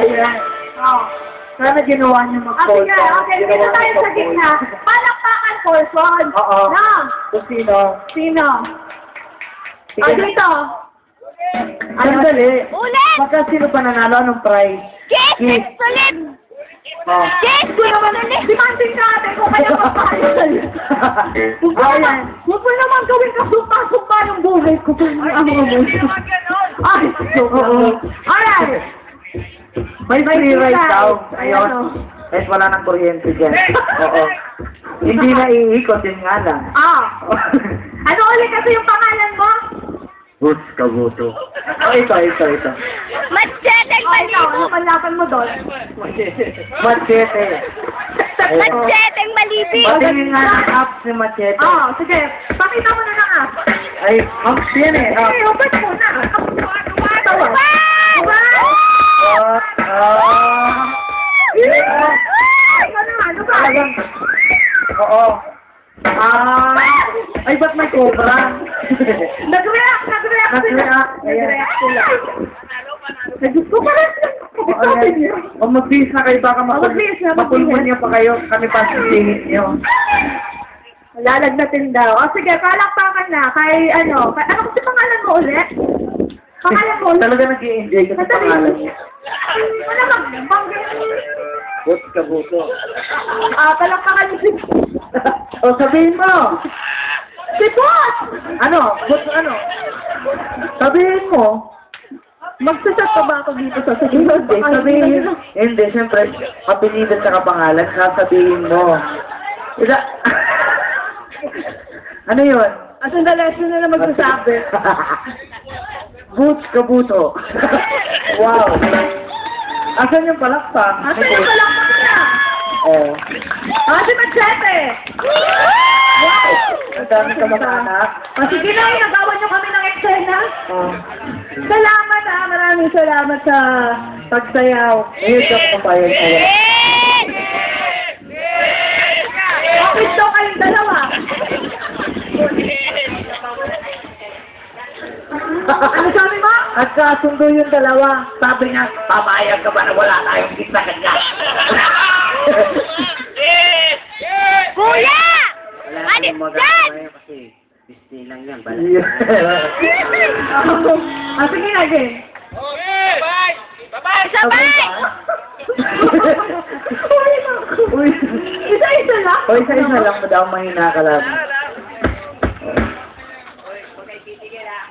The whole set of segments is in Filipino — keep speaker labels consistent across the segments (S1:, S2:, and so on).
S1: Ayan.
S2: Oh.
S1: Sana ginawa niyo mag-call.
S2: Sige, okay. Dito tayo sa gitna. Palakpakan, Colson.
S1: Oo.
S2: No.
S1: Kung sino?
S2: Sino?
S1: Sige.
S2: Dito.
S1: Ano dali?
S3: Ulit!
S1: Pagka sino pa nanalo, anong prize?
S3: Kiss!
S1: Kiss.
S3: Sulit!
S1: Oh.
S3: Kiss!
S2: Kung naman, demanding natin kung kaya papayag. Huwag mo naman gawin ka sumpa-sumpa yung buhay ko. Ay,
S1: Oo.
S2: alright.
S1: May free ride daw.
S2: Ayun.
S1: Ayun. Kahit wala ng kuryente dyan. Oo. Hindi na iikot, yun nga lang.
S2: Ano ulit kasi yung pangalan mo?
S1: Boots Kabuto. Oh, ito.
S3: Macheteng
S2: Ano
S3: malibog!
S2: panlaban mo doon?
S1: Machete.
S3: Macheteng malibig!
S1: Patingin nga ng app si Machete.
S2: Sige. Pakita mo na nga.
S1: Ay, amps yan eh.
S2: Eh, ubad mo na. Tawa. Ano ba?
S1: Oo. Ay, ba't may cobra?
S2: Nag-react sila.
S1: Nag-react sila.
S2: Gusto ko rin.
S1: O mag-bis na kayo, baka
S2: Mag-bis na,
S1: mapulmonya pa kayo, kami pa sisingit nyo.
S2: Lalagnatin daw. O sige, palakpakan na. Ano kasi pangalan mo ulit? Pangalan mo ulit?
S1: Talaga nag-i-enjoy ka sa pangalan niya.
S2: Wala mag-banggit.
S1: Boots Kabuto.
S2: Palakpakan niyo si...
S1: O sabihin mo.
S2: Si Boss!
S1: Ano? Boots ano? Sabihin mo.
S2: Magsasat pa ba ako dito sa susunod?
S1: Hindi, siyempre, kapilitan sa kapangalan, sasabihin mo. Ano yun?
S2: Sandali na magsasabi.
S1: Boots Kabuto. Wow. Asan yung palakpak?
S2: Asan yung palakpakan na?
S1: Oh.
S2: Si Machete!
S1: Wow! Ang dami ka mag-anak.
S2: Sige na, nagawa niyo kami ng eksena.
S1: Oh.
S2: Salamat maraming salamat sa pagsayaw.
S1: Ngayon ka papayag ko.
S2: Okay daw kayong dalawa. Ano sabi mo?
S1: At kasundo yung dalawa. Sabi niya, pamayag ka ba na wala tayong kita kanya?
S3: Kuya!
S4: Wala
S3: Alis
S4: akong magagawa
S3: dyan!
S4: ngayon kasi Disney lang yan.
S2: Sige na, game.
S3: Sabay!
S1: Uy.
S2: Isa-isa lang.
S1: O isa-isa lang mo daw mahina ka lang.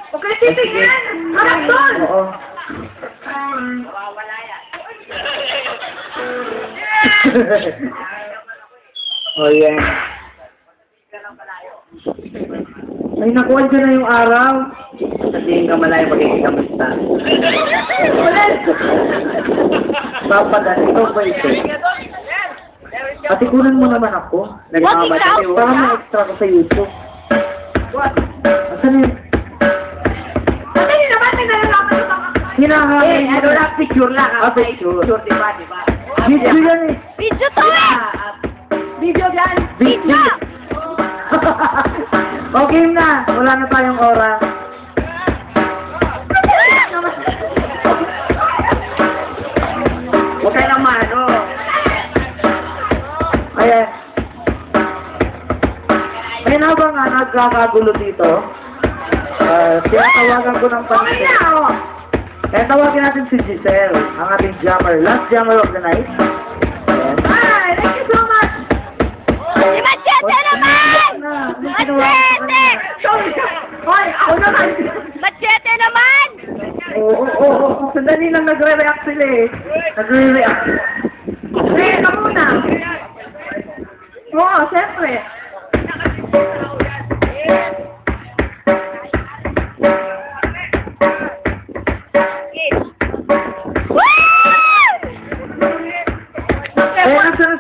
S2: Okay, titignan. Harap doon.
S1: Oo. Oh, yeah. Ay, nakuha dyan na yung araw.
S4: Sabihin ka malayo magiging kamusta.
S1: Papadan, ikaw ba ito? Patikunan mo naman ako.
S3: Wag ikaw.
S1: Para may extra ko sa YouTube. Asan yun?
S2: Sandali naman, may nalalaman yung mga...
S1: Hinahanay mo.
S4: Ano lang, picture lang.
S1: Picture.
S4: Picture, diba?
S1: Video yan eh.
S3: Video to eh!
S2: Video yan.
S3: Video!
S1: Okay na. Wala na tayong oras.
S4: Huwag kayo lang mano.
S1: Ayan. Ayun na ba nga nagkakagulo dito? Tinatawagan ko ng
S2: Okay
S1: pansin.
S2: na, oh.
S1: Kaya tawagin natin si Giselle, ang ating jammer. Last jammer of the night. Ayan.
S2: Hi, thank you so much.
S3: Si Machete naman! Machete!
S2: Sorry. Hoy, ako naman.
S3: Machete naman!
S1: Oo. Sandali lang nagre-react sila eh. Nagre-react.
S2: Hey, ka muna. Oo, siyempre.
S3: Woo!
S1: Eh, nasa